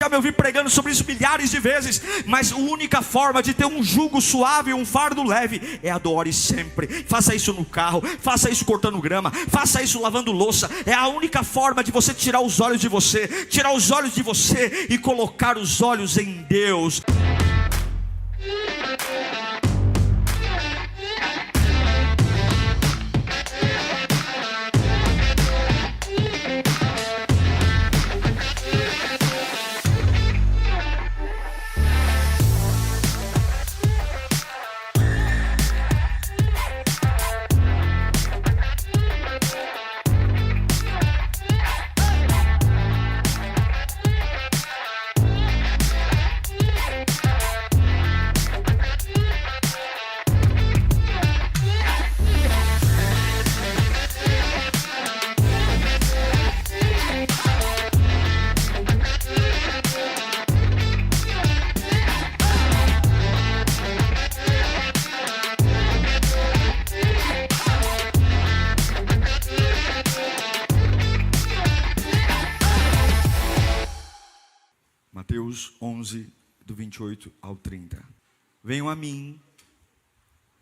já me ouviu pregando sobre isso milhares de vezes, mas a única forma de ter um jugo suave, um fardo leve, é adore sempre. Faça isso no carro, faça isso cortando grama, faça isso lavando louça. É a única forma de você tirar os olhos de você, e colocar os olhos em Deus. Mateus 11, do 28 ao 30. Venham a mim,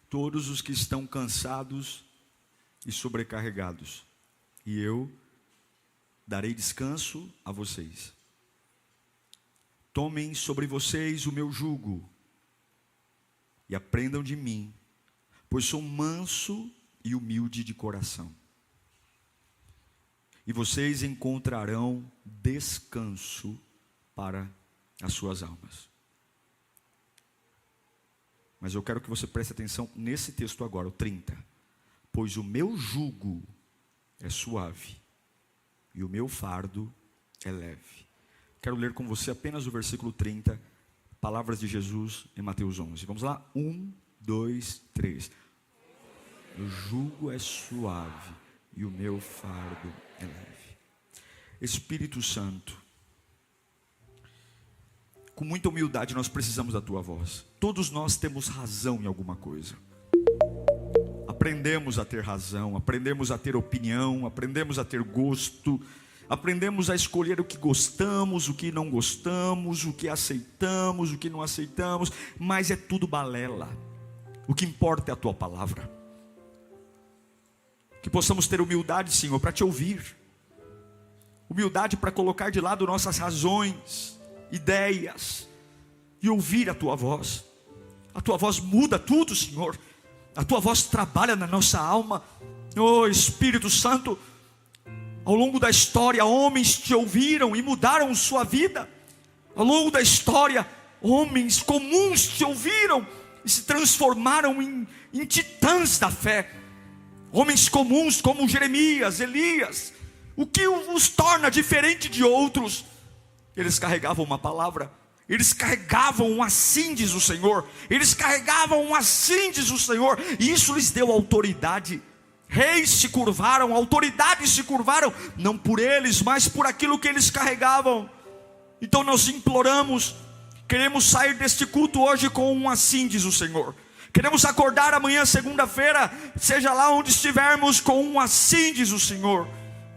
todos os que estão cansados e sobrecarregados, e eu darei descanso a vocês. Tomem sobre vocês o meu jugo, e aprendam de mim, pois sou manso e humilde de coração. E vocês encontrarão descanso para as suas almas. Mas eu quero que você preste atenção nesse texto agora, o 30. Pois o meu jugo é suave e o meu fardo é leve. Quero ler com você apenas o versículo 30, palavras de Jesus em Mateus 11. Vamos lá? 1, 2, 3. O jugo é suave e o meu fardo é leve. Espírito Santo, com muita humildade nós precisamos da tua voz. Todos nós temos razão em alguma coisa. Aprendemos a ter razão, aprendemos a ter opinião, aprendemos a ter gosto, aprendemos a escolher o que gostamos, o que não gostamos, o que aceitamos, o que não aceitamos, mas é tudo balela. O que importa é a tua palavra. Que possamos ter humildade, Senhor, para te ouvir. Humildade para colocar de lado nossas razões, ideias, e ouvir a tua voz. A tua voz muda tudo, Senhor. A tua voz trabalha na nossa alma. Oh Espírito Santo, ao longo da história, homens te ouviram e mudaram sua vida. Ao longo da história, homens comuns te ouviram e se transformaram em titãs da fé. Homens comuns como Jeremias, Elias. O que os torna diferente de outros? Eles carregavam uma palavra. Eles carregavam um assim diz o Senhor. Eles carregavam um assim diz o Senhor. E isso lhes deu autoridade. Reis se curvaram, autoridades se curvaram, não por eles, mas por aquilo que eles carregavam. Então nós imploramos, queremos sair deste culto hoje com um assim diz o Senhor. Queremos acordar amanhã, segunda-feira, seja lá onde estivermos, com um assim diz o Senhor.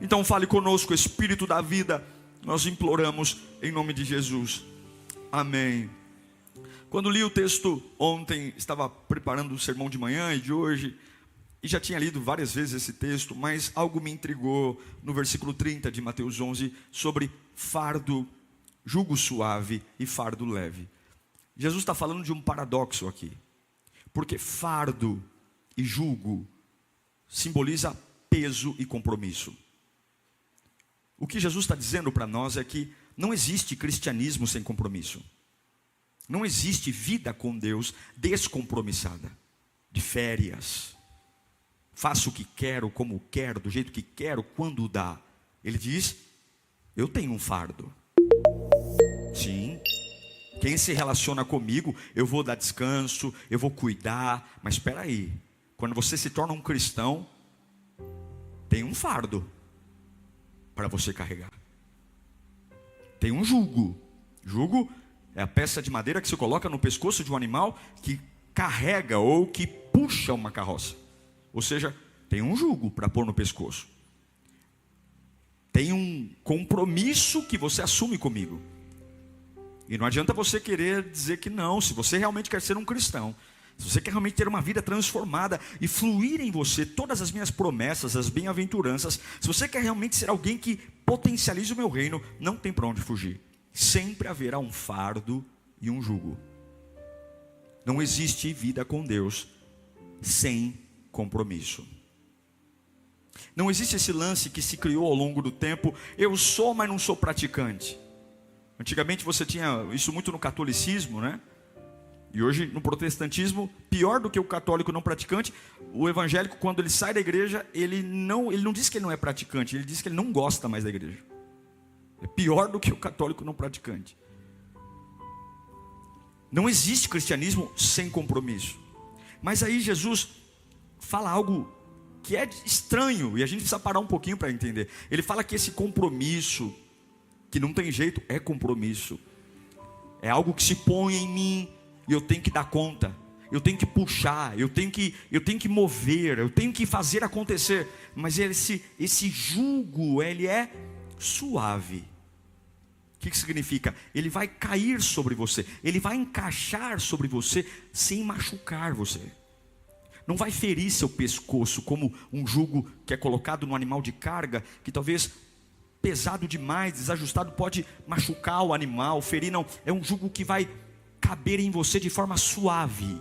Então fale conosco, Espírito da vida. Nós imploramos em nome de Jesus, amém. Quando li o texto ontem, estava preparando o sermão de manhã e de hoje, e já tinha lido várias vezes esse texto, mas algo me intrigou no versículo 30 de Mateus 11, sobre fardo, jugo suave e fardo leve. Jesus está falando de um paradoxo aqui, porque fardo e jugo simboliza peso e compromisso. O que Jesus está dizendo para nós é que não existe cristianismo sem compromisso. Não existe vida com Deus descompromissada, de férias. Faço o que quero, como quero, do jeito que quero, quando dá. Ele diz, eu tenho um fardo. Sim, quem se relaciona comigo, eu vou dar descanso, eu vou cuidar. Mas espera aí, quando você se torna um cristão, tem um fardo para você carregar. Tem um jugo. Jugo é a peça de madeira que se coloca no pescoço de um animal que carrega ou que puxa uma carroça. Ou seja, tem um jugo para pôr no pescoço. Tem um compromisso que você assume comigo. E não adianta você querer dizer que não. Se você realmente quer ser um cristão, se você quer realmente ter uma vida transformada e fluir em você todas as minhas promessas, as bem-aventuranças, se você quer realmente ser alguém que potencialize o meu reino, não tem para onde fugir. Sempre haverá um fardo e um jugo. Não existe vida com Deus sem compromisso. Não existe esse lance que se criou ao longo do tempo: eu sou, mas não sou praticante. Antigamente você tinha isso muito no catolicismo, né? E hoje no protestantismo, pior do que o católico não praticante, o evangélico, quando ele sai da igreja, ele não diz que ele não é praticante, ele diz que ele não gosta mais da igreja. É pior do que o católico não praticante. Não existe cristianismo sem compromisso. Mas aí Jesus fala algo que é estranho, e a gente precisa parar um pouquinho para entender. Ele fala que esse compromisso, que não tem jeito, é compromisso. É algo que se põe em mim, e eu tenho que dar conta, eu tenho que puxar, eu tenho que mover, eu tenho que fazer acontecer. Mas esse jugo, ele é suave. O que significa? Ele vai cair sobre você, ele vai encaixar sobre você sem machucar você. Não vai ferir seu pescoço como um jugo que é colocado no animal de carga, que talvez pesado demais, desajustado, pode machucar o animal, ferir. Não, é um jugo que vai caber em você de forma suave.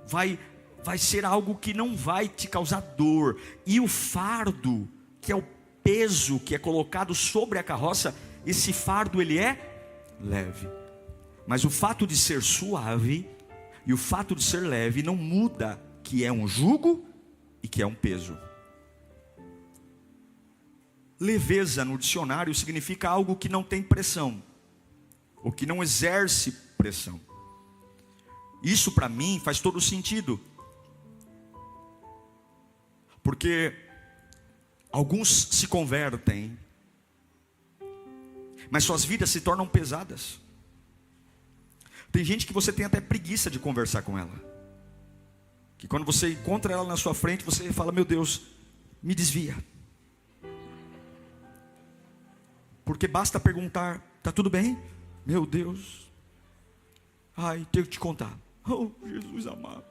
Vai ser algo que não vai te causar dor. E o fardo, que é o peso que é colocado sobre a carroça, esse fardo ele é leve. Mas o fato de ser suave e o fato de ser leve não muda que é um jugo e que é um peso. Leveza no dicionário significa algo que não tem pressão, ou que não exerce pressão. Isso para mim faz todo sentido, porque alguns se convertem, mas suas vidas se tornam pesadas. Tem gente que você tem até preguiça de conversar com ela, que quando você encontra ela na sua frente, você fala: meu Deus, me desvia. Porque basta perguntar: está tudo bem? Meu Deus, ai, tenho que te contar. Oh, Jesus amado.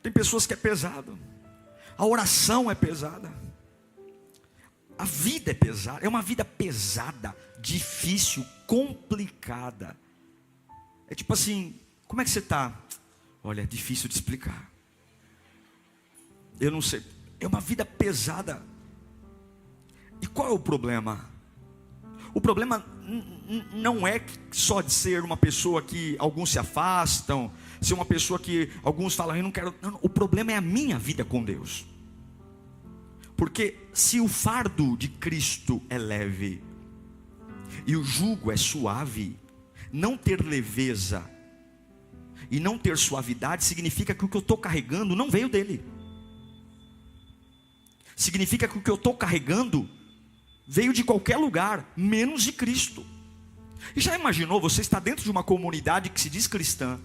Tem pessoas que é pesado, a oração é pesada, a vida é pesada, é uma vida pesada, difícil, complicada. É tipo assim: como é que você está? Olha, é difícil de explicar, eu não sei, é uma vida pesada. E qual é o problema? O problema não é só de ser uma pessoa que alguns se afastam, ser uma pessoa que alguns falam: eu não quero. Não, o problema é a minha vida com Deus. Porque se o fardo de Cristo é leve e o jugo é suave, não ter leveza e não ter suavidade significa que o que eu estou carregando não veio dele. Significa que o que eu estou carregando veio de qualquer lugar, menos de Cristo. E já imaginou, você está dentro de uma comunidade que se diz cristã,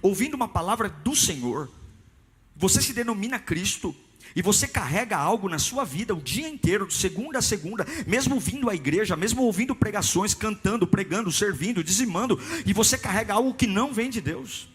ouvindo uma palavra do Senhor, você se denomina Cristo, e você carrega algo na sua vida o dia inteiro, de segunda a segunda, mesmo vindo à igreja, mesmo ouvindo pregações, cantando, pregando, servindo, dizimando, e você carrega algo que não vem de Deus.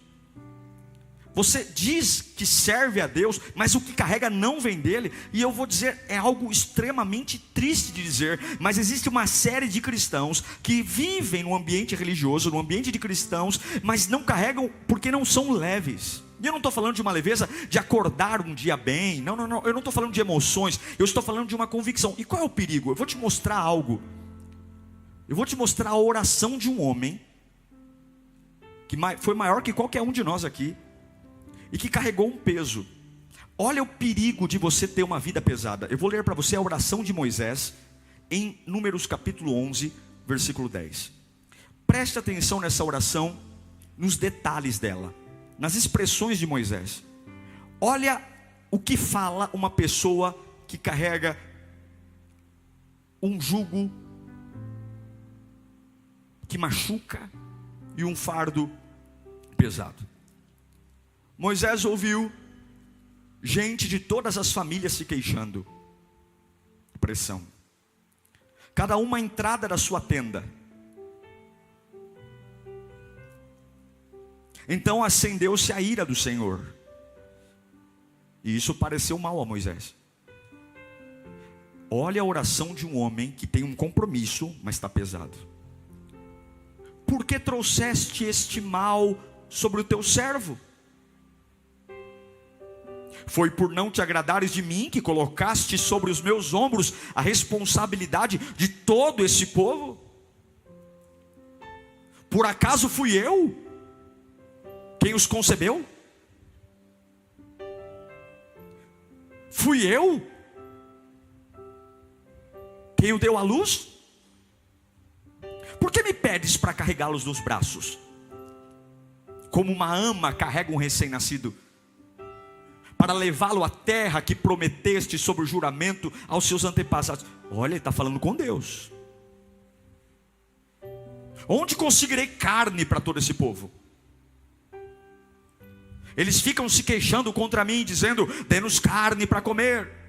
Você diz que serve a Deus, mas o que carrega não vem dele. E eu vou dizer, é algo extremamente triste de dizer, mas existe uma série de cristãos que vivem no ambiente religioso, no ambiente de cristãos, mas não carregam porque não são leves. E eu não estou falando de uma leveza de acordar um dia bem, não, eu não estou falando de emoções, eu estou falando de uma convicção. E qual é o perigo? Eu vou te mostrar algo. Eu vou te mostrar a oração de um homem que foi maior que qualquer um de nós aqui, e que carregou um peso. Olha o perigo de você ter uma vida pesada. Eu vou ler para você a oração de Moisés, em Números capítulo 11, versículo 10. Preste atenção nessa oração, nos detalhes dela, nas expressões de Moisés. Olha o que fala uma pessoa que carrega um jugo que machuca e um fardo pesado. Moisés ouviu gente de todas as famílias se queixando. Pressão. Cada uma à entrada da sua tenda. Então acendeu-se a ira do Senhor, e isso pareceu mal a Moisés. Olha a oração de um homem que tem um compromisso, mas está pesado. Por que trouxeste este mal sobre o teu servo? Foi por não te agradares de mim que colocaste sobre os meus ombros a responsabilidade de todo esse povo? Por acaso fui eu quem os concebeu? Fui eu quem o deu à luz? Por que me pedes para carregá-los nos braços? Como uma ama carrega um recém-nascido, para levá-lo à terra que prometeste sob o juramento aos seus antepassados. Olha, ele está falando com Deus. Onde conseguirei carne para todo esse povo? Eles ficam se queixando contra mim, dizendo: dê-nos carne para comer.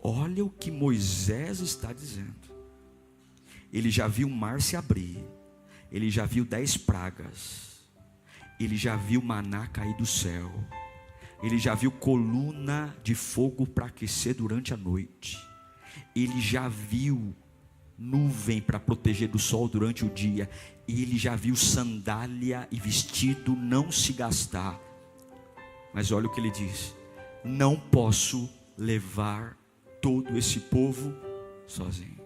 Olha o que Moisés está dizendo. Ele já viu o mar se abrir, ele já viu 10 pragas, ele já viu maná cair do céu, ele já viu coluna de fogo para aquecer durante a noite, ele já viu nuvem para proteger do sol durante o dia, ele já viu sandália e vestido não se gastar. Mas olha o que ele diz: não posso levar todo esse povo sozinho.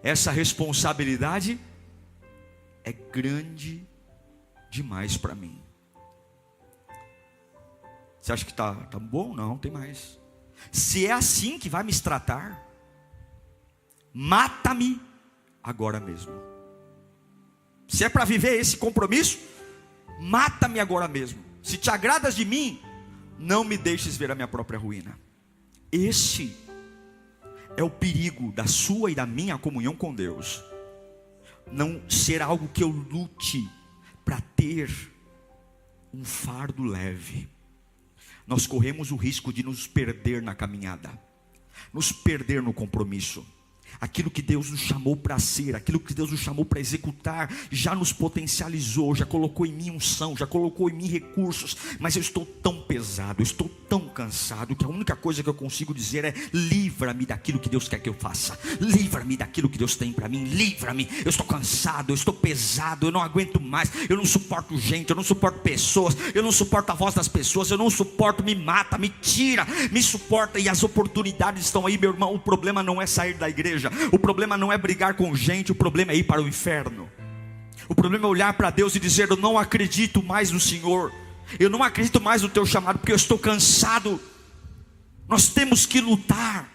Essa responsabilidade é grande demais para mim. Você acha que tá bom? Não, tem mais. Se é assim que vai me tratar, mata-me agora mesmo. Se é para viver esse compromisso, mata-me agora mesmo. Se te agradas de mim, não me deixes ver a minha própria ruína. Esse é o perigo da sua e da minha comunhão com Deus. Não ser algo que eu lute para ter um fardo leve. Nós corremos o risco de nos perder na caminhada, nos perder no compromisso. Aquilo que Deus nos chamou para ser, aquilo que Deus nos chamou para executar, já nos potencializou, já colocou em mim unção, já colocou em mim recursos. Mas eu estou tão pesado, eu estou tão cansado, que a única coisa que eu consigo dizer é: livra-me daquilo que Deus quer que eu faça, livra-me daquilo que Deus tem para mim, livra-me. Eu estou cansado, eu estou pesado, eu não aguento mais, eu não suporto gente, eu não suporto pessoas, eu não suporto a voz das pessoas, eu não suporto, me mata, me tira, me suporta. E as oportunidades estão aí, meu irmão. O problema não é sair da igreja, o problema não é brigar com gente, o problema é ir para o inferno. O problema é olhar para Deus e dizer: eu não acredito mais no Senhor, eu não acredito mais no teu chamado, porque eu estou cansado. Nós temos que lutar,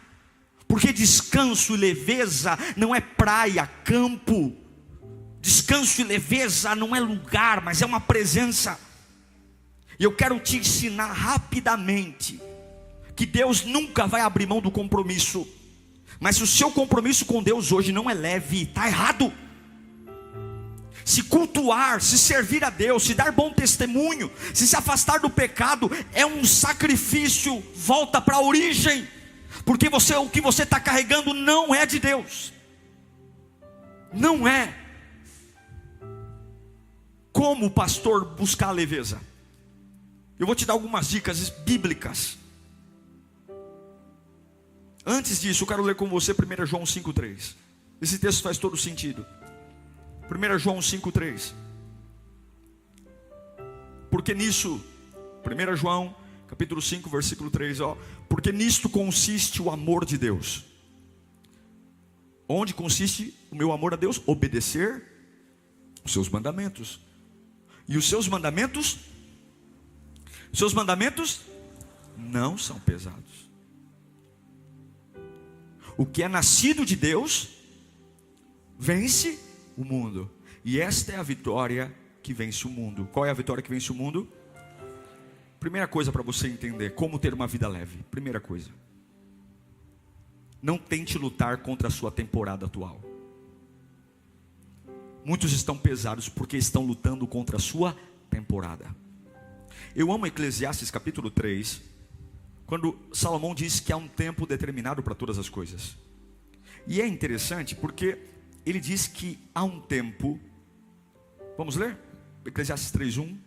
porque descanso e leveza não é praia, campo. Descanso e leveza não é lugar, mas é uma presença. E eu quero te ensinar rapidamente que Deus nunca vai abrir mão do compromisso. Mas se o seu compromisso com Deus hoje não é leve, está errado. Se cultuar, se servir a Deus, se dar bom testemunho, se afastar do pecado, é um sacrifício. Volta para a origem, porque o que você está carregando não é de Deus. Não é. Como, pastor, buscar a leveza? Eu vou te dar algumas dicas bíblicas. Antes disso, eu quero ler com você 1 João 5,3. Esse texto faz todo sentido. 1 João 5,3. Porque nisso, 1 João capítulo 5, versículo 3, porque nisto consiste o amor de Deus. Onde consiste o meu amor a Deus? Obedecer os seus mandamentos. E os seus mandamentos não são pesados. O que é nascido de Deus vence o mundo. E esta é a vitória que vence o mundo. Qual é a vitória que vence o mundo? Primeira coisa para você entender como ter uma vida leve. Primeira coisa: não tente lutar contra a sua temporada atual. Muitos estão pesados porque estão lutando contra a sua temporada. Eu amo Eclesiastes capítulo 3, quando Salomão diz que há um tempo determinado para todas as coisas. E é interessante porque ele diz que há um tempo, vamos ler? Eclesiastes 3:1.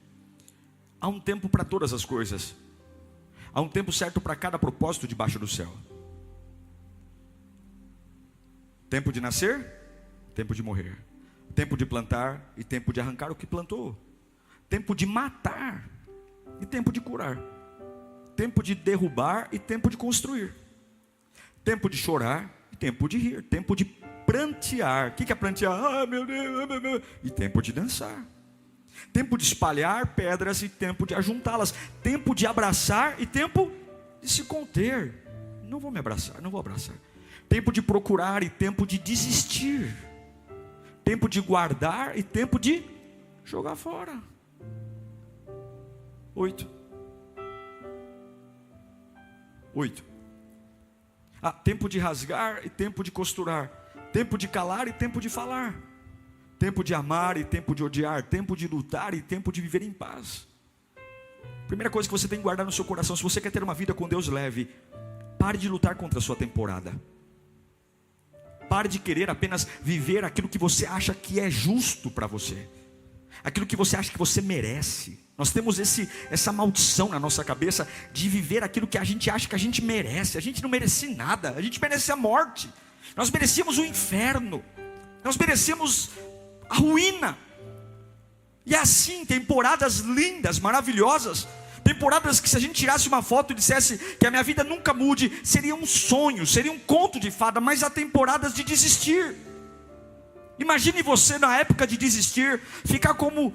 Há um tempo para todas as coisas. Há um tempo certo para cada propósito debaixo do céu. Tempo de nascer, tempo de morrer. Tempo de plantar e tempo de arrancar o que plantou. Tempo de matar e tempo de curar. Tempo de derrubar e tempo de construir. Tempo de chorar e tempo de rir. Tempo de prantear. O que é prantear? Ah, meu Deus, meu Deus. E tempo de dançar. Tempo de espalhar pedras e tempo de ajuntá-las. Tempo de abraçar e tempo de se conter. Não vou me abraçar, não vou abraçar. Tempo de procurar e tempo de desistir. Tempo de guardar e tempo de jogar fora. 8. Tempo de rasgar e tempo de costurar. Tempo de calar e tempo de falar. Tempo de amar e tempo de odiar. Tempo de lutar e tempo de viver em paz. Primeira coisa que você tem que guardar no seu coração: se você quer ter uma vida com Deus leve, pare de lutar contra a sua temporada. Pare de querer apenas viver aquilo que você acha que é justo para você, aquilo que você acha que você merece. Nós temos essa maldição na nossa cabeça de viver aquilo que a gente acha que a gente merece. A gente não merece nada, a gente merece a morte. Nós merecíamos o inferno, nós merecemos a ruína. E assim, temporadas lindas, maravilhosas, temporadas que se a gente tirasse uma foto e dissesse que a minha vida nunca mude, seria um sonho, seria um conto de fada. Mas há temporadas de desistir. Imagine você na época de desistir, ficar como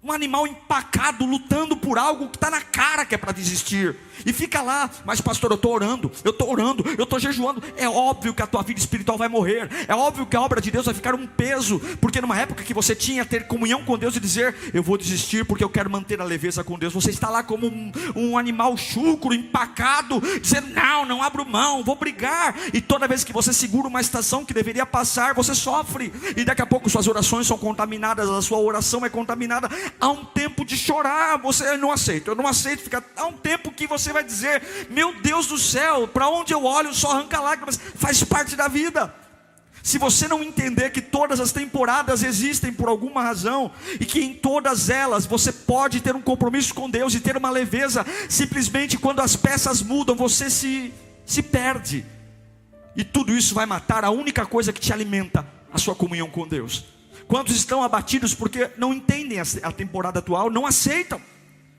um animal empacado, lutando por algo que está na cara que é para desistir. E fica lá: mas pastor, eu estou orando, eu estou jejuando. É óbvio que a tua vida espiritual vai morrer. É óbvio que a obra de Deus vai ficar um peso. Porque numa época que você tinha ter comunhão com Deus e dizer: eu vou desistir porque eu quero manter a leveza com Deus, você está lá como um animal chucro, empacado, dizendo: não abro mão, vou brigar. E toda vez que você segura uma estação que deveria passar, você sofre. E daqui a pouco suas orações são contaminadas, a sua oração é contaminada. Há um tempo de chorar. Você: eu não aceito. Há um tempo que você vai dizer: meu Deus do céu, para onde eu olho só arranca lágrimas. Faz parte da vida. Se você não entender que todas as temporadas existem por alguma razão, e que em todas elas você pode ter um compromisso com Deus e ter uma leveza, simplesmente quando as peças mudam, você se perde. E tudo isso vai matar a única coisa que te alimenta: a sua comunhão com Deus. Quantos estão abatidos porque não entendem a temporada atual, não aceitam,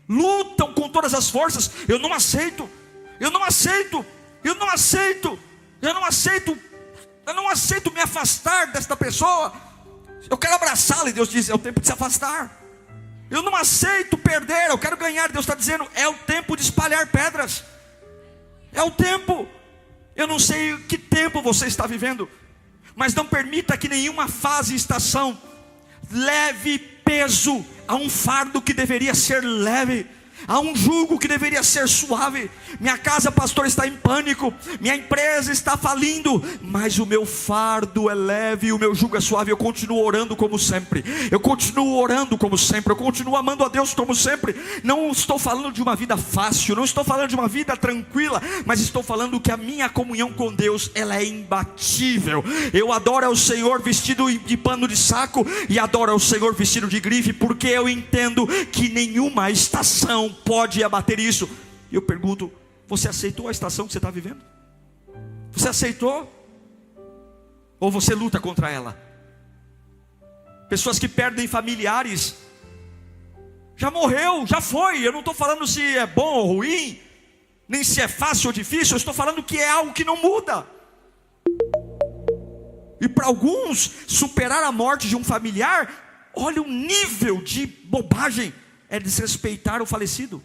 lutam com todas as forças: eu não aceito me afastar desta pessoa, eu quero abraçá-la. E Deus diz: é o tempo de se afastar. Eu não aceito perder, eu quero ganhar. Deus está dizendo: é o tempo de espalhar pedras, é o tempo. Eu não sei que tempo você está vivendo, mas não permita que nenhuma fase e estação leve peso a um fardo que deveria ser leve, a um jugo que deveria ser suave. Minha casa, pastor, está em pânico, minha empresa está falindo, mas o meu fardo é leve e o meu jugo é suave. Eu continuo orando como sempre, eu continuo amando a Deus como sempre. Não estou falando de uma vida fácil, não estou falando de uma vida tranquila, mas estou falando que a minha comunhão com Deus, ela é imbatível. Eu adoro ao Senhor vestido de pano de saco, e adoro ao Senhor vestido de grife, porque eu entendo que nenhuma estação pode abater isso. E eu pergunto: você aceitou a estação que você está vivendo? Você aceitou? Ou você luta contra ela? Pessoas que perdem familiares, já morreu, já foi. Eu não estou falando se é bom ou ruim, nem se é fácil ou difícil. Eu estou falando que é algo que não muda. E para alguns, superar a morte de um familiar, olha o nível de bobagem, é desrespeitar o falecido.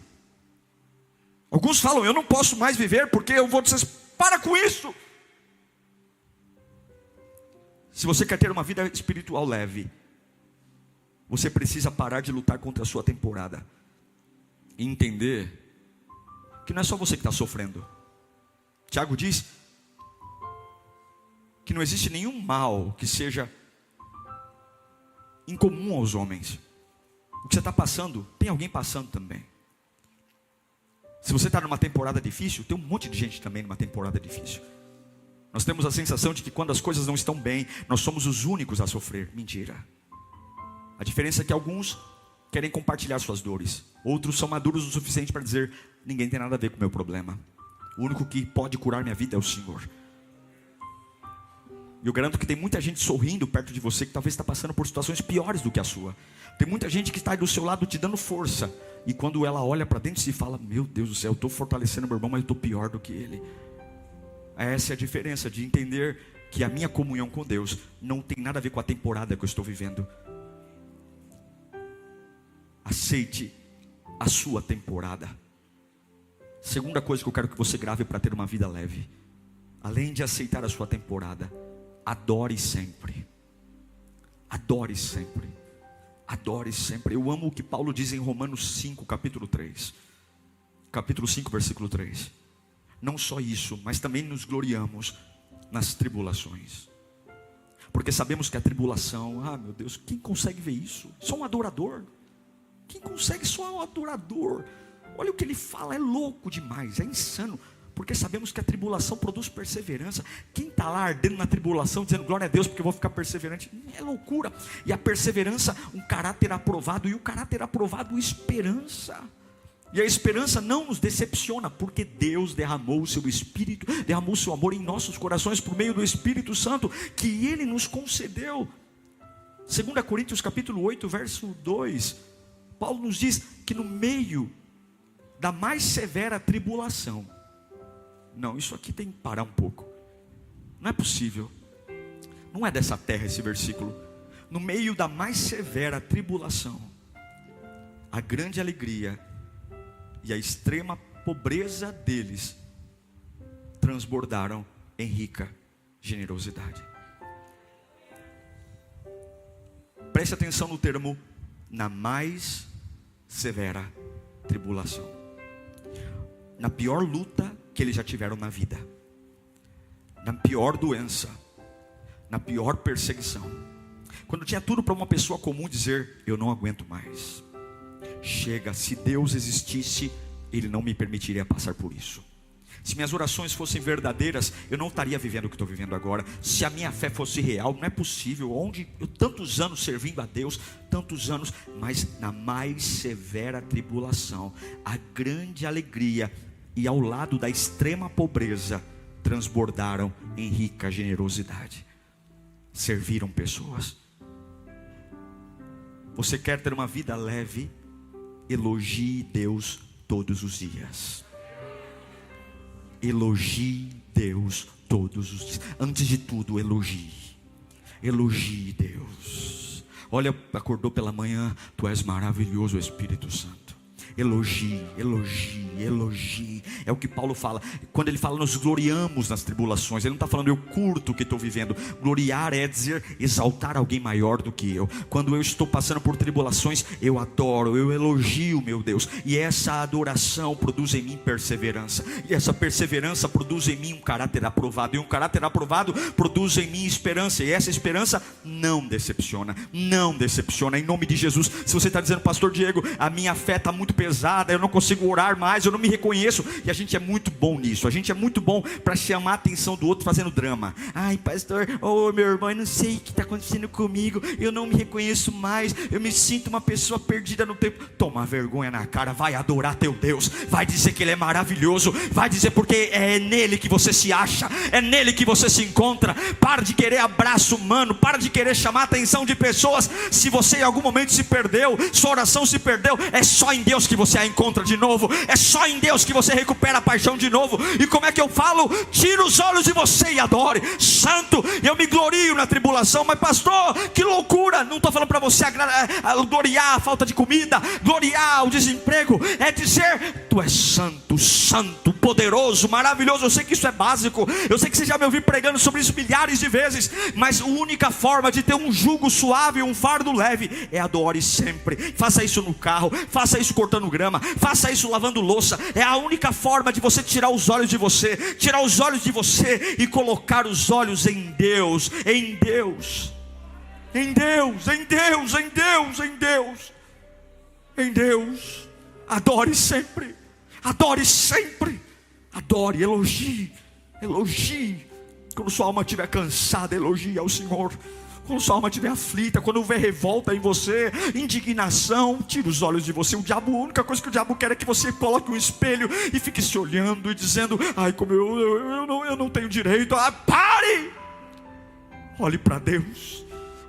Alguns falam: eu não posso mais viver porque eu vou desrespeitar. Para com isso. Se você quer ter uma vida espiritual leve, você precisa parar de lutar contra a sua temporada e entender que não é só você que está sofrendo. Tiago diz que não existe nenhum mal que seja incomum aos homens. O que você está passando, tem alguém passando também. Se você está numa temporada difícil, tem um monte de gente também numa temporada difícil. Nós temos a sensação de que quando as coisas não estão bem, nós somos os únicos a sofrer. Mentira. A diferença é que alguns querem compartilhar suas dores. Outros são maduros o suficiente para dizer: ninguém tem nada a ver com o meu problema. O único que pode curar minha vida é o Senhor. E eu garanto que tem muita gente sorrindo perto de você que talvez está passando por situações piores do que a sua. Tem muita gente que está aí do seu lado te dando força. E quando ela olha para dentro e fala: meu Deus do céu, eu estou fortalecendo meu irmão, mas eu estou pior do que ele. Essa é a diferença de entender que a minha comunhão com Deus não tem nada a ver com a temporada que eu estou vivendo. Aceite a sua temporada. Segunda coisa que eu quero que você grave para ter uma vida leve: além de aceitar a sua temporada, adore sempre. Adore sempre. Adore sempre. Eu amo o que Paulo diz em Romanos 5, capítulo 3. Capítulo 5, versículo 3. Não só isso, mas também nos gloriamos nas tribulações. Porque sabemos que a tribulação, meu Deus, quem consegue ver isso? Só um adorador. Quem consegue? Só um adorador. Olha o que ele fala, é louco demais, é insano. Porque sabemos que a tribulação produz perseverança. Quem está lá ardendo na tribulação, dizendo glória a Deus porque eu vou ficar perseverante, é loucura. E a perseverança, um caráter aprovado. E o caráter aprovado, esperança. E a esperança não nos decepciona, porque Deus derramou o seu Espírito, derramou o seu amor em nossos corações por meio do Espírito Santo, que Ele nos concedeu. 2 Coríntios capítulo 8, verso 2, Paulo nos diz que no meio da mais severa tribulação, não, isso aqui tem que parar um pouco, não é possível, não é dessa terra esse versículo. No meio da mais severa tribulação, a grande alegria e a extrema pobreza deles transbordaram em rica generosidade. Preste atenção no termo na mais severa tribulação. Na pior luta que eles já tiveram na vida, na pior doença, na pior perseguição, quando tinha tudo para uma pessoa comum dizer: eu não aguento mais, chega, se Deus existisse, Ele não me permitiria passar por isso. Se minhas orações fossem verdadeiras, eu não estaria vivendo o que estou vivendo agora. Se a minha fé fosse real, não é possível. Onde eu tantos anos servindo a Deus, tantos anos, mas na mais severa tribulação, a grande alegria e ao lado da extrema pobreza transbordaram em rica generosidade. Serviram pessoas. Você quer ter uma vida leve? Elogie Deus todos os dias. Elogie Deus todos os dias. Antes de tudo, elogie. Elogie Deus. Olha, acordou pela manhã, tu és maravilhoso, Espírito Santo. Elogie, elogie, elogie. É o que Paulo fala. Quando ele fala nós gloriamos nas tribulações, ele não está falando eu curto o que estou vivendo. Gloriar é dizer exaltar alguém maior do que eu. Quando eu estou passando por tribulações, eu adoro, eu elogio meu Deus. E essa adoração produz em mim perseverança. E essa perseverança produz em mim um caráter aprovado. E um caráter aprovado produz em mim esperança. E essa esperança não decepciona. Não decepciona, em nome de Jesus. Se você está dizendo: pastor Diego, a minha fé está muito pesada, eu não consigo orar mais, eu não me reconheço. E a gente é muito bom nisso. A gente é muito bom para chamar a atenção do outro fazendo drama. Ai pastor, meu irmão, eu não sei o que está acontecendo comigo, eu não me reconheço mais, eu me sinto uma pessoa perdida no tempo. Toma vergonha na cara, vai adorar teu Deus, vai dizer que Ele é maravilhoso, vai dizer porque é nele que você se acha, é nele que você se encontra. Para de querer abraço humano, para de querer chamar a atenção de pessoas. Se você em algum momento se perdeu, sua oração se perdeu, é só em Deus que você a encontra de novo. É só em Deus que você recupera a paixão de novo. E como é que eu falo? Tira os olhos de você e adore. Santo, eu me glorio na tribulação. Mas pastor, que loucura. Não estou falando para você gloriar a falta de comida, gloriar o desemprego. É dizer: tu és santo, santo, poderoso, maravilhoso. Eu sei que isso é básico, eu sei que você já me ouviu pregando sobre isso milhares de vezes. Mas a única forma de ter um jugo suave, um fardo leve, é adore sempre. Faça isso no carro, faça isso cortando grama, faça isso lavando louça. É a única forma de você tirar os olhos de você, tirar os olhos de você e colocar os olhos em Deus, em Deus, em Deus, em Deus, em Deus, em Deus, em Deus. Adore sempre, adore sempre, adore, elogie, elogie. Quando sua alma estiver cansada, elogie ao Senhor. Quando sua alma estiver aflita, quando houver revolta em você, indignação, tira os olhos de você. A única coisa que o diabo quer é que você coloque um espelho e fique se olhando e dizendo: ai, como eu não tenho direito. Ah, pare! Olhe para Deus.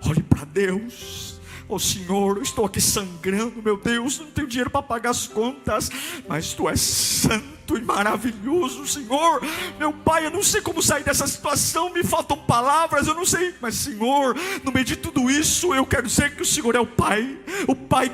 Olhe para Deus. Oh Senhor, eu estou aqui sangrando, meu Deus, não tenho dinheiro para pagar as contas, mas Tu és santo e maravilhoso, Senhor. Meu Pai, eu não sei como sair dessa situação, me faltam palavras, eu não sei, mas Senhor, no meio de tudo isso, eu quero dizer que o Senhor é o Pai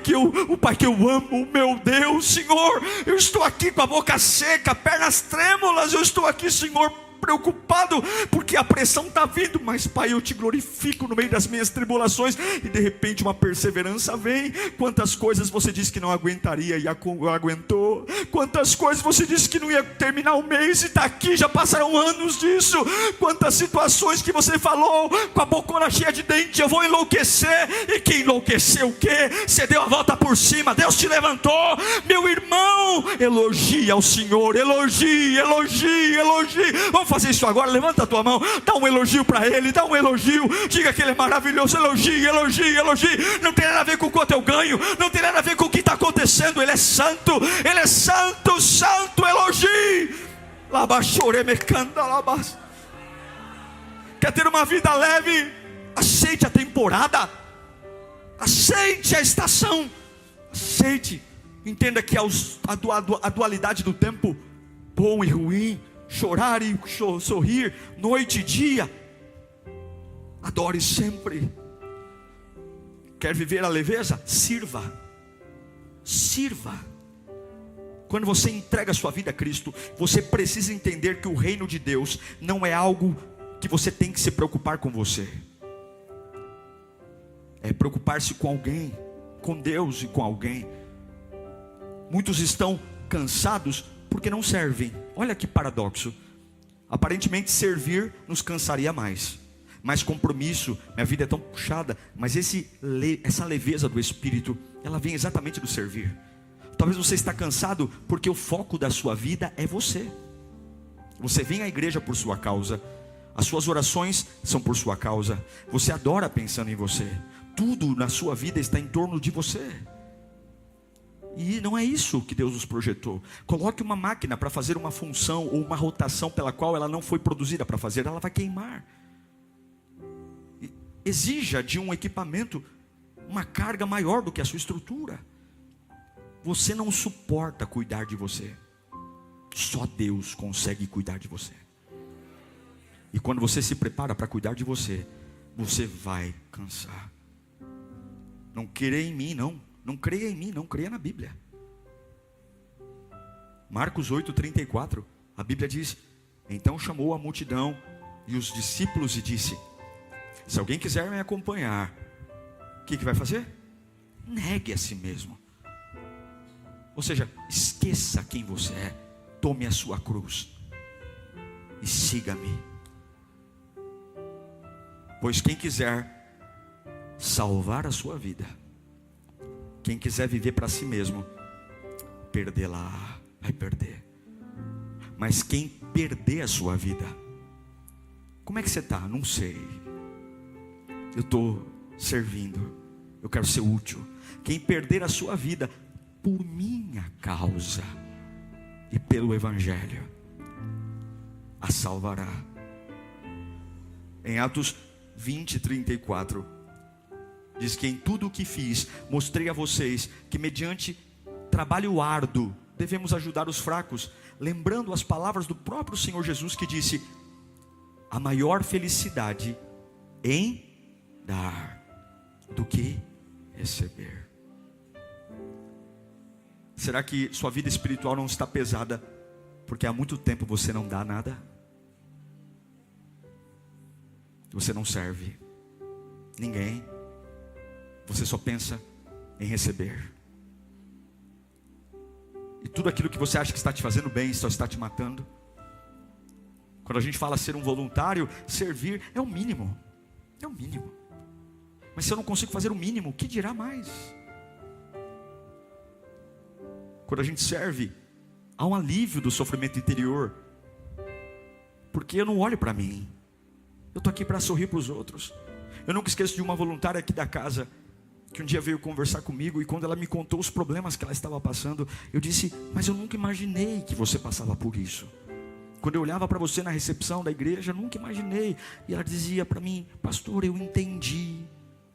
que eu amo, meu Deus, Senhor. Eu estou aqui com a boca seca, pernas trêmulas, eu estou aqui, Senhor, preocupado, porque a pressão está vindo, mas Pai, eu Te glorifico no meio das minhas tribulações, e de repente uma perseverança vem. Quantas coisas você disse que não aguentaria e aguentou, quantas coisas você disse que não ia terminar o mês e está aqui, já passaram anos disso, quantas situações que você falou com a bocona cheia de dente: eu vou enlouquecer, e que enlouqueceu o quê? Você deu a volta por cima, Deus te levantou, meu irmão. Elogie ao Senhor, elogie. Vamos fazer isso agora, levanta a tua mão, dá um elogio para Ele, dá um elogio, diga que Ele é maravilhoso, elogie. Não tem nada a ver com o quanto eu ganho, não tem nada a ver com o que está acontecendo. Ele é santo, elogie. Quer ter uma vida leve? Aceite a temporada, aceite a estação, aceite. Entenda que a dualidade do tempo, bom e ruim, chorar e sorrir, noite e dia. Adore sempre. Quer viver a leveza? Sirva. Quando você entrega a sua vida a Cristo, você precisa entender que o reino de Deus não é algo que você tem que se preocupar com você. É preocupar-se com alguém, com Deus e com alguém. Muitos estão cansados porque não servem. Olha que paradoxo. Aparentemente servir nos cansaria mais compromisso, minha vida é tão puxada, mas essa leveza do Espírito, ela vem exatamente do servir. Talvez você está cansado porque o foco da sua vida é você. Você vem à igreja por sua causa, as suas orações são por sua causa, você adora pensando em você, tudo na sua vida está em torno de você. E não é isso que Deus nos projetou. Coloque uma máquina para fazer uma função ou uma rotação pela qual ela não foi produzida para fazer, ela vai queimar. Exija de um equipamento uma carga maior do que a sua estrutura. Você não suporta cuidar de você. Só Deus consegue cuidar de você. E quando você se prepara para cuidar de você, você vai cansar. Não creia em mim, não creia em mim, não creia na Bíblia. Marcos 8:34, a Bíblia diz: então chamou a multidão e os discípulos e disse: se alguém quiser me acompanhar, o que vai fazer? Negue a si mesmo. Ou seja, esqueça quem você é, tome a sua cruz e siga-me. Pois quem quiser salvar a sua vida, quem quiser viver para si mesmo, perdê-la, vai perder. Mas quem perder a sua vida, como é que você está? Não sei. Eu estou servindo, eu quero ser útil. Quem perder a sua vida por minha causa e pelo Evangelho, a salvará. Em Atos 20:34 diz que em tudo o que fiz, mostrei a vocês que mediante trabalho árduo devemos ajudar os fracos, lembrando as palavras do próprio Senhor Jesus, que disse: a maior felicidade em dar do que receber. Será que sua vida espiritual não está pesada porque há muito tempo você não dá nada? Você não serve ninguém, você só pensa em receber. E tudo aquilo que você acha que está te fazendo bem só está te matando. Quando a gente fala ser um voluntário, servir é o mínimo. É o mínimo. Mas se eu não consigo fazer o mínimo, o que dirá mais? Quando a gente serve, há um alívio do sofrimento interior, porque eu não olho para mim, Eu estou aqui para sorrir para os outros. Eu nunca esqueço de uma voluntária aqui da casa, que um dia veio conversar comigo, e quando ela me contou os problemas que ela estava passando, eu disse: mas eu nunca imaginei que você passava por isso. Quando eu olhava para você na recepção da igreja, eu nunca imaginei. E ela dizia para mim: pastor, eu entendi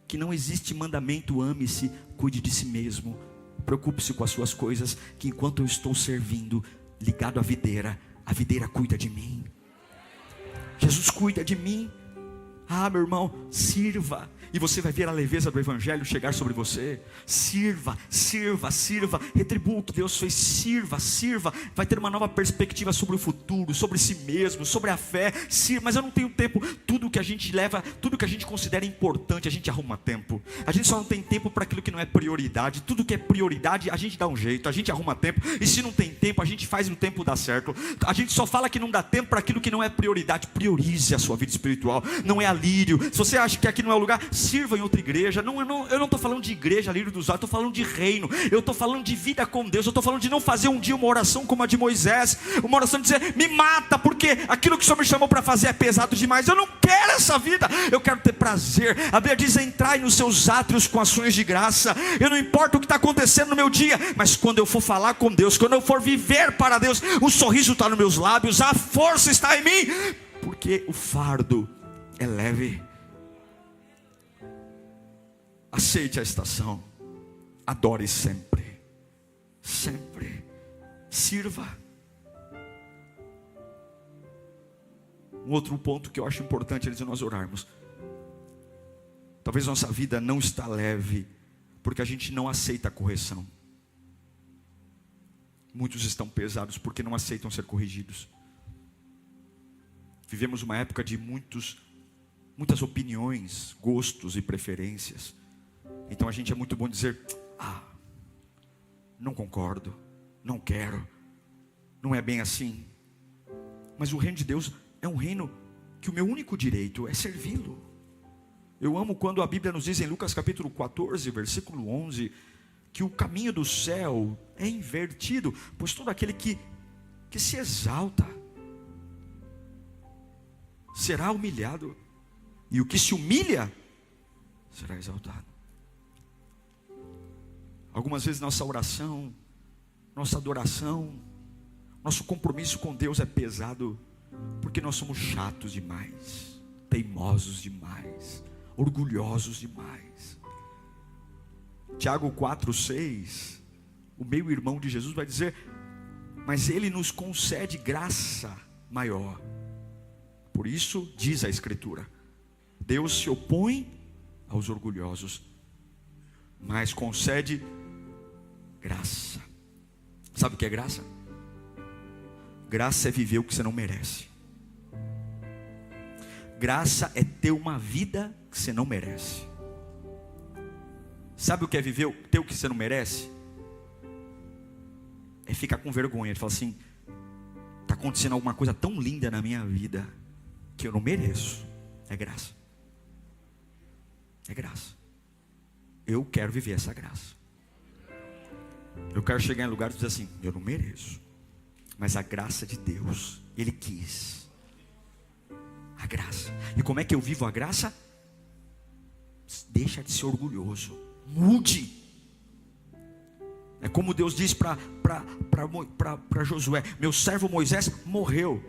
que não existe mandamento, ame-se, cuide de si mesmo, preocupe-se com as suas coisas, que enquanto eu estou servindo, ligado à videira, a videira cuida de mim. Jesus cuida de mim. Ah, meu irmão, sirva, e você vai ver a leveza do evangelho chegar sobre você. Sirva, sirva, sirva, retribua o que Deus fez. Sirva, sirva, vai ter uma nova perspectiva sobre o futuro, sobre si mesmo, sobre a fé. Sirva, mas eu não tenho tempo. Tudo que a gente leva, tudo que a gente considera importante, a gente arruma tempo. A gente só não tem tempo para aquilo que não é prioridade. Tudo que é prioridade, a gente dá um jeito, a gente arruma tempo. E se não tem tempo, a gente faz no tempo dar certo. A gente só fala que não dá tempo para aquilo que não é prioridade. Priorize a sua vida espiritual, não é alírio. Se você acha que aqui não é o lugar, sirva em outra igreja. Eu não estou falando de igreja, Lírio dos Olhos, eu estou falando de reino. Eu estou falando de vida com Deus. Eu estou falando de não fazer um dia uma oração como a de Moisés, uma oração de dizer: me mata, porque aquilo que o Senhor me chamou para fazer é pesado demais. Eu não quero essa vida, eu quero ter prazer. A Bíblia diz: entrai nos seus átrios com ações de graça. Eu não importa o que está acontecendo no meu dia, mas quando eu for falar com Deus, quando eu for viver para Deus, o sorriso está nos meus lábios, a força está em mim, porque o fardo é leve. Aceite a estação, adore sempre, sempre, sirva. Um outro ponto que eu acho importante antes de nós orarmos: talvez nossa vida não está leve porque a gente não aceita a correção. Muitos estão pesados porque não aceitam ser corrigidos. Vivemos uma época de muitas opiniões, gostos e preferências. Então a gente é muito bom dizer: não concordo, não quero, não é bem assim. Mas o reino de Deus é um reino que o meu único direito é servi-lo. Eu amo quando a Bíblia nos diz em Lucas capítulo 14, versículo 11, que o caminho do céu é invertido, pois todo aquele que se exalta será humilhado, e o que se humilha será exaltado. Algumas vezes nossa oração, nossa adoração, nosso compromisso com Deus é pesado, porque nós somos chatos demais, teimosos demais, orgulhosos demais. Tiago 4:6, o meio-irmão de Jesus vai dizer: mas Ele nos concede graça maior. Por isso diz a Escritura: Deus se opõe aos orgulhosos, mas concede graça. Sabe o que é graça? Graça é viver o que você não merece. Graça é ter uma vida que você não merece. Sabe o que é viver, ter o que você não merece? É ficar com vergonha de falar assim: está acontecendo alguma coisa tão linda na minha vida que eu não mereço. É graça. É graça. Eu quero viver essa graça. Eu quero chegar em lugares e dizer assim: eu não mereço, mas a graça de Deus, Ele quis. A graça. E como é que eu vivo a graça? Deixa de ser orgulhoso. Mude. É como Deus diz para Josué: meu servo Moisés morreu.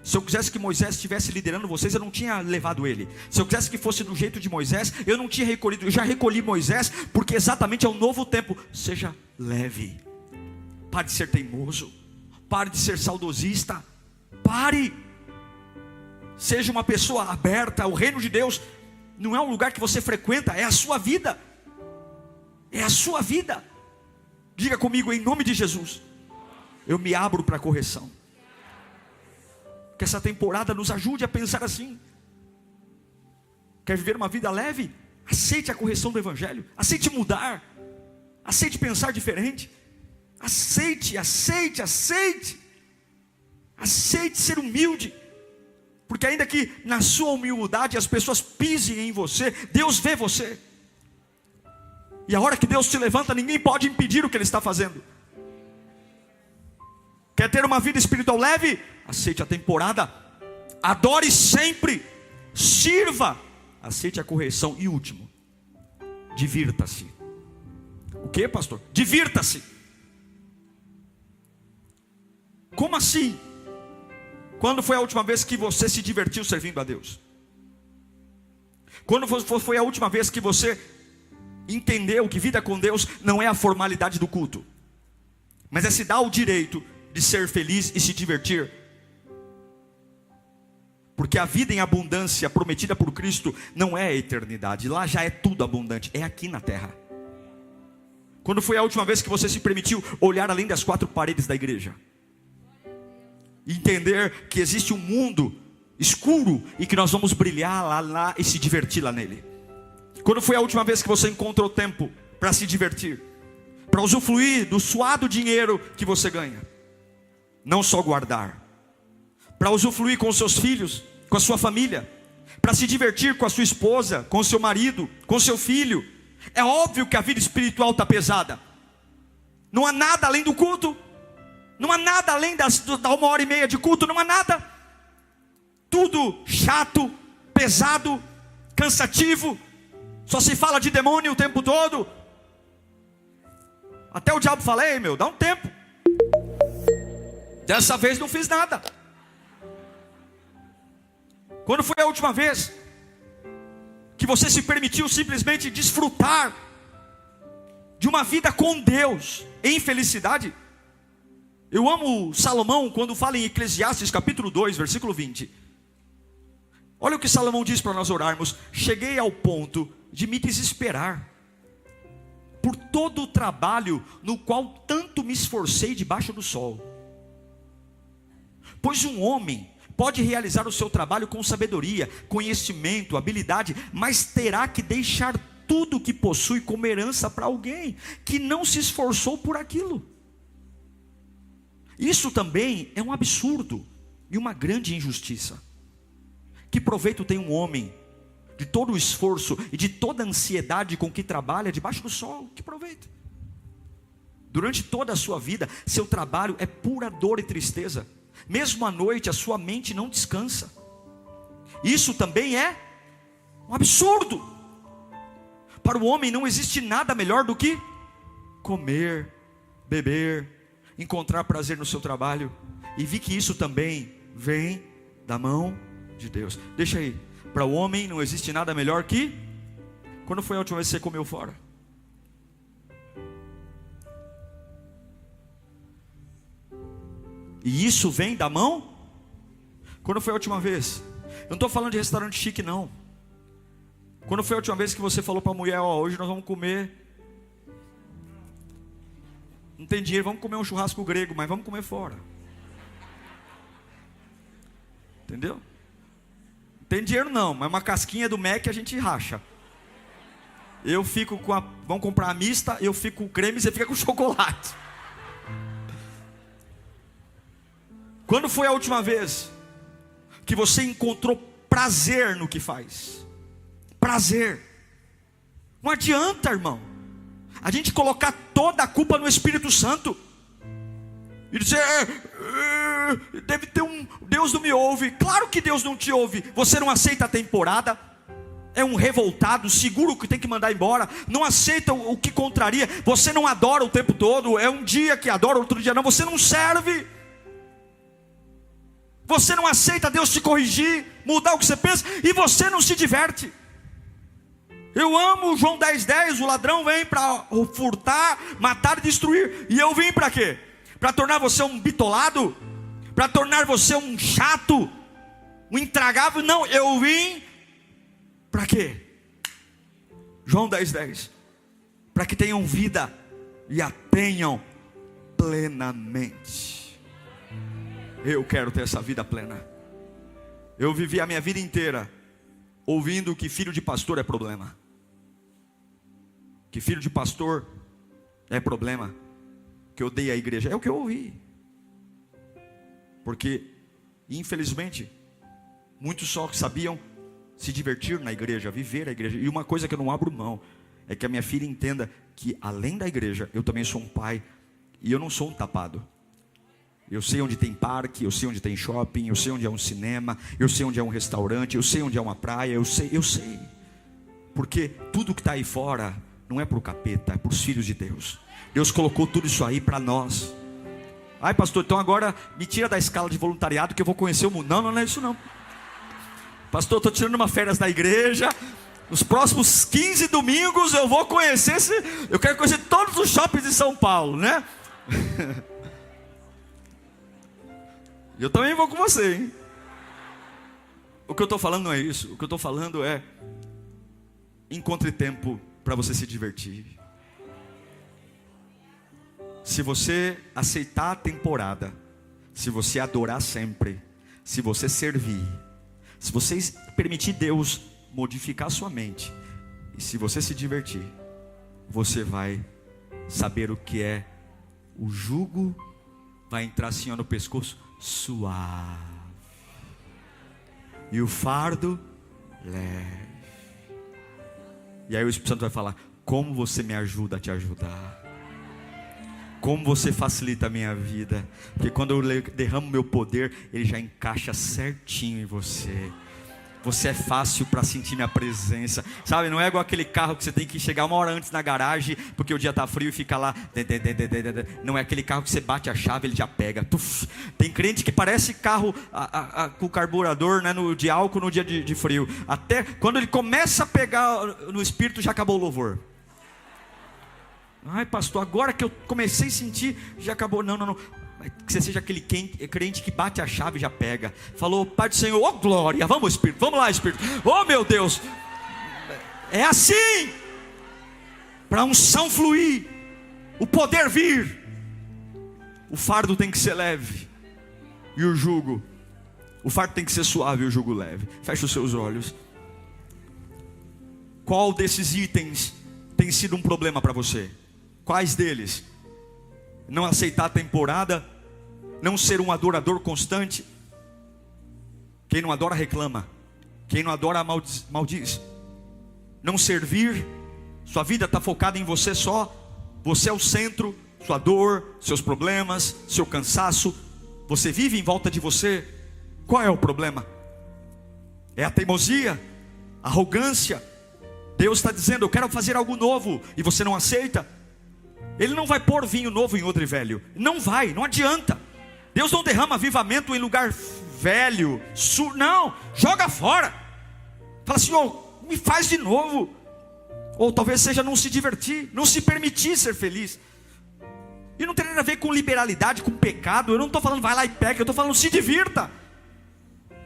Se eu quisesse que Moisés estivesse liderando vocês, eu não tinha levado ele. Se eu quisesse que fosse do jeito de Moisés, eu não tinha recolhido. Eu já recolhi Moisés, porque exatamente é um novo tempo. Seja leve. Pare de ser teimoso. Pare de ser saudosista. Pare. Seja uma pessoa aberta. O reino de Deus não é um lugar que você frequenta, é a sua vida. É a sua vida. Diga comigo: em nome de Jesus, eu me abro para a correção. Que essa temporada nos ajude a pensar assim. Quer viver uma vida leve? Aceite a correção do Evangelho. Aceite mudar. Aceite pensar diferente. Aceite, aceite, aceite. Aceite ser humilde. Porque ainda que na sua humildade as pessoas pisem em você, Deus vê você. E a hora que Deus te levanta, ninguém pode impedir o que Ele está fazendo. Quer ter uma vida espiritual leve? Aceite a temporada. Adore sempre. sirva, aceite a correção. E último, divirta-se. O que, pastor? Divirta-se. Como assim? Quando foi a última vez que você se divertiu servindo a Deus? Quando foi a última vez que você entendeu que vida com Deus não é a formalidade do culto, mas é se dar o direito de ser feliz e se divertir? Porque a vida em abundância prometida por Cristo não é a eternidade. Lá já é tudo abundante, é aqui na terra. Quando foi a última vez que você se permitiu olhar além das quatro paredes da igreja? Entender que existe um mundo escuro e que nós vamos brilhar lá e se divertir lá nele. Quando foi a última vez que você encontrou tempo para se divertir? Para usufruir do suado dinheiro que você ganha. Não só guardar. Para usufruir com os seus filhos, com a sua família. Para se divertir com a sua esposa, com o seu marido, com o seu filho. É óbvio que a vida espiritual está pesada. Não há nada além do culto. Não há nada além da 1h30 de culto. Não há nada. Tudo chato, pesado, cansativo. Só se fala de demônio o tempo todo. Até o diabo fala: ei meu, dá um tempo. Dessa vez não fiz nada. Quando foi a última vez que você se permitiu simplesmente desfrutar de uma vida com Deus em felicidade? Eu amo Salomão quando fala em Eclesiastes capítulo 2, versículo 20. Olha o que Salomão diz para nós orarmos: cheguei ao ponto de me desesperar por todo o trabalho no qual tanto me esforcei debaixo do sol. Pois um homem pode realizar o seu trabalho com sabedoria, conhecimento, habilidade, mas terá que deixar tudo o que possui como herança para alguém que não se esforçou por aquilo. Isso também é um absurdo e uma grande injustiça. Que proveito tem um homem de todo o esforço e de toda a ansiedade com que trabalha debaixo do sol? Que proveito? Durante toda a sua vida, seu trabalho é pura dor e tristeza. Mesmo à noite, a sua mente não descansa. Isso também é um absurdo. Para o homem não existe nada melhor do que comer, beber, encontrar prazer no seu trabalho. E vi que isso também vem da mão de Deus. Deixa aí. Para o homem não existe nada melhor que... Quando foi a última vez que você comeu fora? E isso vem da mão? Quando foi a última vez? Eu não estou falando de restaurante chique não. Quando foi a última vez que você falou para a mulher: ó, hoje nós vamos comer, não tem dinheiro, vamos comer um churrasco grego, mas vamos comer fora. Entendeu? Não tem dinheiro não, mas uma casquinha do Mac a gente racha. Eu fico com a... Vamos comprar a mista, eu fico com o creme e você fica com o chocolate. Quando foi a última vez que você encontrou prazer no que faz? Prazer. Não adianta, irmão, a gente colocar toda a culpa no Espírito Santo e dizer: deve ter um... Deus não me ouve. Claro que Deus não te ouve. Você não aceita a temporada, é um revoltado, seguro que tem que mandar embora, não aceita o que contraria. Você não adora o tempo todo, é um dia que adora, outro dia não. Você não serve. Você não aceita Deus te corrigir, mudar o que você pensa, e você não se diverte. Eu amo João 10:10, o ladrão vem para furtar, matar e destruir. E eu vim para quê? Para tornar você um bitolado? Para tornar você um chato? Um intragável? Não, eu vim para quê? João 10:10, para que tenham vida e a tenham plenamente. Eu quero ter essa vida plena. Eu vivi a minha vida inteira ouvindo que filho de pastor é problema. Que filho de pastor é problema. Que eu odeio a igreja. É o que eu ouvi. Porque, infelizmente, muitos só sabiam se divertir na igreja, viver a igreja. E uma coisa que eu não abro mão é que a minha filha entenda que além da igreja, eu também sou um pai. E eu não sou um tapado. Eu sei onde tem parque, eu sei onde tem shopping, eu sei onde é um cinema, eu sei onde é um restaurante, eu sei onde é uma praia, eu sei. Porque tudo que está aí fora não é para o capeta, é para os filhos de Deus. Deus colocou tudo isso aí para nós. Ai, pastor, então agora me tira da escala de voluntariado que eu vou conhecer o mundo. Não é isso não. Pastor, eu estou tirando uma férias da igreja. Nos próximos 15 domingos eu vou conhecer eu quero conhecer todos os shoppings de São Paulo, né? Eu também vou com você, hein? O que eu estou falando não é isso. O que eu estou falando é: encontre tempo para você se divertir. Se você aceitar a temporada, se você adorar sempre, se você servir, se você permitir Deus modificar sua mente, e se você se divertir, você vai saber o que é o jugo. Vai entrar assim no pescoço, suave, e o fardo leve. E aí o Espírito Santo vai falar: como você me ajuda a te ajudar, como você facilita a minha vida. Porque quando eu derramo meu poder, ele já encaixa certinho em você. Você é fácil para sentir minha presença, sabe? Não é igual aquele carro que você tem que chegar 1 hora antes na garagem, porque o dia está frio e fica lá. Não é aquele carro que você bate a chave, ele já pega. Tem crente que parece carro com carburador, né, de álcool no dia de frio. Até quando ele começa a pegar no espírito, já acabou o louvor. Ai, pastor, agora que eu comecei a sentir, já acabou. Não. Que você seja aquele crente que bate a chave e já pega. Falou, Pai do Senhor, oh glória, vamos Espírito, vamos lá Espírito, oh meu Deus. É assim, para a unção fluir, o poder vir, o fardo tem que ser leve, e o fardo tem que ser suave e o jugo leve. Feche os seus olhos. Qual desses itens tem sido um problema para você? Quais deles? Não aceitar a temporada, não ser um adorador constante. Quem não adora reclama, quem não adora maldiz. Não servir, sua vida está focada em você só, você é o centro, sua dor, seus problemas, seu cansaço, você vive em volta de você. Qual é o problema? É a teimosia, a arrogância. Deus está dizendo, eu quero fazer algo novo, e você não aceita. Ele não vai pôr vinho novo em odre velho. Não vai, não adianta. Deus não derrama avivamento em lugar velho. Não, joga fora. Fala, Senhor, me faz de novo. Ou talvez seja não se divertir, não se permitir ser feliz. E não tem nada a ver com liberalidade, com pecado. Eu não estou falando vai lá e peca, eu estou falando se divirta.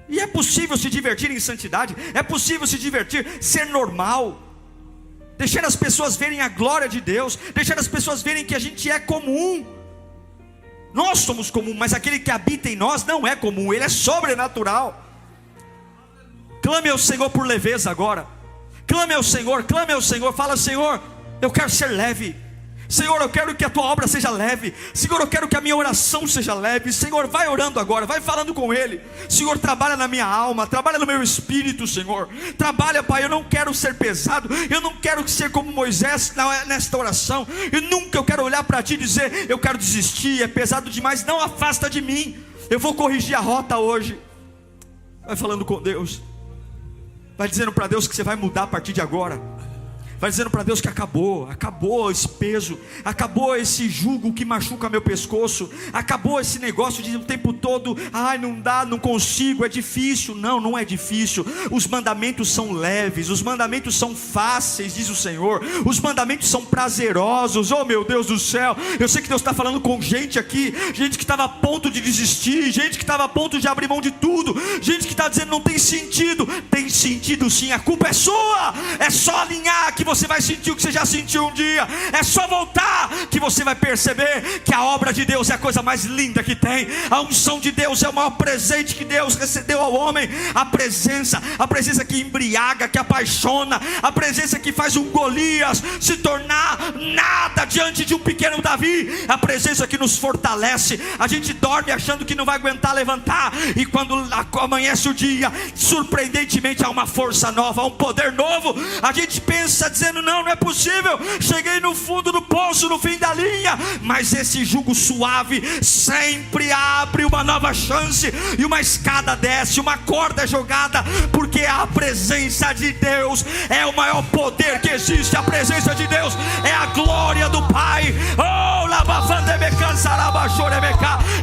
E é possível se divertir em santidade. É possível se divertir, ser normal. Deixar as pessoas verem a glória de Deus. Deixar as pessoas verem que a gente é comum. Nós somos comum, mas aquele que habita em nós não é comum, ele é sobrenatural. Clame ao Senhor por leveza agora. Clame ao Senhor, fala, Senhor, eu quero ser leve. Senhor, eu quero que a tua obra seja leve. Senhor, eu quero que a minha oração seja leve. Senhor, vai orando agora, vai falando com Ele. Senhor, trabalha na minha alma, trabalha no meu espírito, Senhor. Trabalha, Pai, eu não quero ser pesado. Eu não quero ser como Moisés nesta oração. Eu quero olhar para Ti e dizer, eu quero desistir, é pesado demais. Não afasta de mim. Eu vou corrigir a rota hoje. Vai falando com Deus. Vai dizendo para Deus que você vai mudar a partir de agora. Vai dizendo para Deus que acabou esse peso, acabou esse jugo que machuca meu pescoço, acabou esse negócio de o tempo todo, ai não dá, não consigo, é difícil. Não é difícil, os mandamentos são leves, os mandamentos são fáceis, diz o Senhor, os mandamentos são prazerosos. Oh meu Deus do céu, eu sei que Deus está falando com gente aqui, gente que estava a ponto de desistir, gente que estava a ponto de abrir mão de tudo, gente que está dizendo não tem sentido. Tem sentido sim, a culpa é sua, é só alinhar que você vai sentir o que você já sentiu um dia. É só voltar que você vai perceber que a obra de Deus é a coisa mais linda que tem. A unção de Deus é o maior presente que Deus recebeu ao homem. A presença que embriaga, que apaixona, a presença que faz um Golias se tornar nada diante de um pequeno Davi, a presença que nos fortalece. A gente dorme achando que não vai aguentar levantar, e quando amanhece o dia, surpreendentemente há uma força nova, há um poder novo. A gente pensa dizendo dizendo: não, não é possível, cheguei no fundo do poço, no fim da linha. Mas esse jugo suave sempre abre uma nova chance, e uma escada desce, uma corda é jogada, porque a presença de Deus é o maior poder que existe. A presença de Deus é a glória do Pai.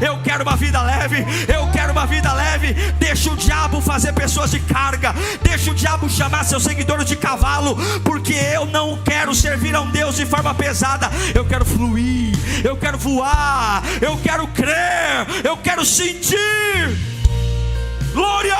Eu quero uma vida leve, eu quero uma vida leve. Deixa o diabo fazer pessoas de carga, deixa o diabo chamar seus seguidores de cavalo, porque eu não quero servir a um Deus de forma pesada. Eu quero fluir, eu quero voar, eu quero crer, eu quero sentir. Glória!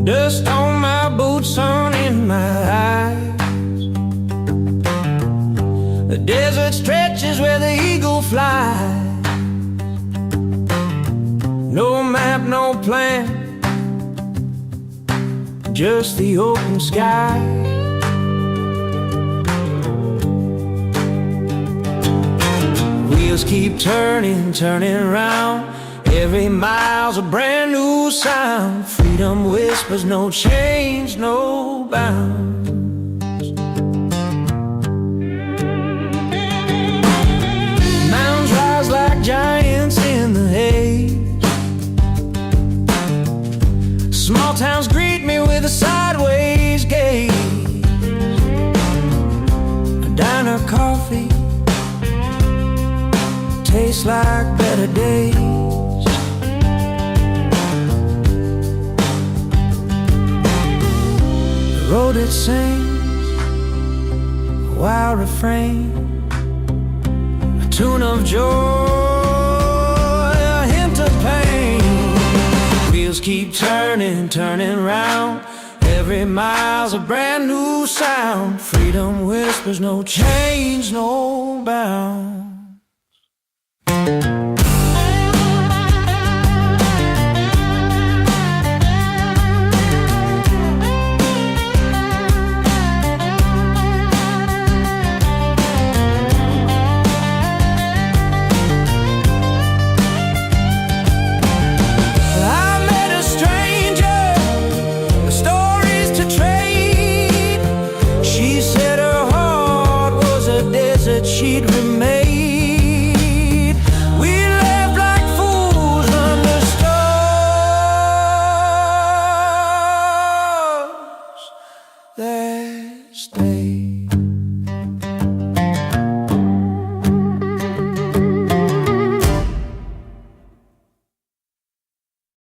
Dust on my boots, sun in my eyes. The desert stretches where the eagle flies. No map, no plan, just the open sky. Wheels keep turning, turning round. Every mile's a brand new sound. Freedom whispers, no change, no bounds. Mountains rise like giants in the haze. Small towns greet me with a sideways gaze. A diner coffee tastes like better days. Road it sings a wild refrain, a tune of joy, a hint of pain. Wheels keep turning, turning round. Every mile's a brand new sound. Freedom whispers, no change, no bounds. She'd remade. We left like fools under stars that stayed.